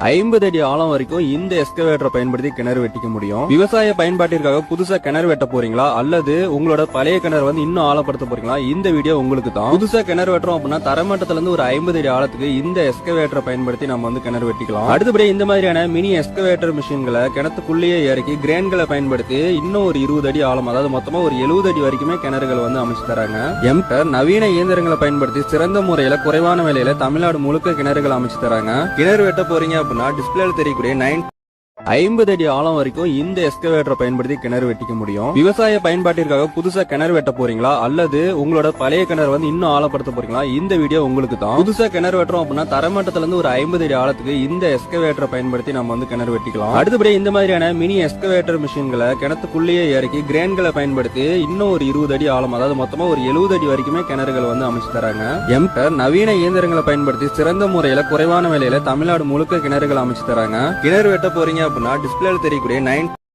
50 அடி ஆழம் வரைக்கும் இந்த எஸ்கவேட்டரை பயன்படுத்தி கிணறு வெட்டிக்க முடியும். விவசாய பயன்பாட்டிற்காக புதுசா கிணறு வெட்ட போறீங்களா அல்லது உங்களோட பழைய கிணறு வந்து இன்னும் ஆழப்படுத்த போறீங்களா? இந்த வீடியோ உங்களுக்கு தான். புதுசா கிணறு வெட்டுறோம் அப்படின்னா தரமட்டத்துல இருந்து ஒரு 50 அடி ஆழத்துக்கு இந்த எஸ்கவேட்டரை பயன்படுத்தி நம்ம வந்து கிணறு வெட்டிக்கலாம். அடுத்தபடி இந்த மாதிரியான மினி எஸ்கவேட்டர் மிஷின்களை கிணத்துக்குள்ளேயே இறக்கி கிரேன்களை பயன்படுத்தி இன்னும் ஒரு 20 அடி ஆழம், அதாவது மொத்தமா ஒரு 70 அடி வரைக்குமே கிணறுகள் வந்து அமைச்சு தராங்க. எம்டர் நவீன இயந்திரங்களை பயன்படுத்தி சிறந்த முறையில குறைவான விலையில தமிழ்நாடு முழுக்க கிணறுகள் அமைச்சு தராங்க. கிணறு வெட்ட போறீங்க அப்படின்னா டிஸ்பிளேல தெரியக்கூடிய 50 அடி ஆழம் வரைக்கும் இந்த எஸ்கவேட்டரை பயன்படுத்தி கிணறு வெட்டிக்க முடியும். விவசாய பயன்பாட்டிற்காக புதுசா கிணறு வெட்ட போறீங்களா அல்லது உங்களோட பழைய கிணறு வந்து இன்னும் ஆழப்படுத்த போறீங்களா? இந்த வீடியோ உங்களுக்கு தான். புதுசா கிணறு வெட்டுறோம் அப்படின்னா தரமட்டத்துல இருந்து ஒரு 50 அடி ஆழத்துக்கு இந்த எஸ்கவேட்டரை பயன்படுத்தி நம்ம வந்து கிணறு வெட்டிக்கலாம். அடுத்தபடி இந்த மாதிரியான மினி எஸ்கவேட்டர் மிஷின்களை கிணத்துக்குள்ளேயே இறக்கி கிரேன்களை பயன்படுத்தி இன்னும் ஒரு 20 அடி ஆழம், அதாவது மொத்தமா ஒரு 70 அடி வரைக்குமே கிணறுகள் வந்து அமைச்சு தராங்க. எம்டர் நவீன இயந்திரங்களை பயன்படுத்தி சிறந்த முறையில குறைவான விலையில தமிழ்நாடு முழுக்க கிணறுகள் அமைச்சு தராங்க. கிணறு வெட்ட போறீங்க அப்படின்னா டிஸ்பிளேல தெரியக்கூடிய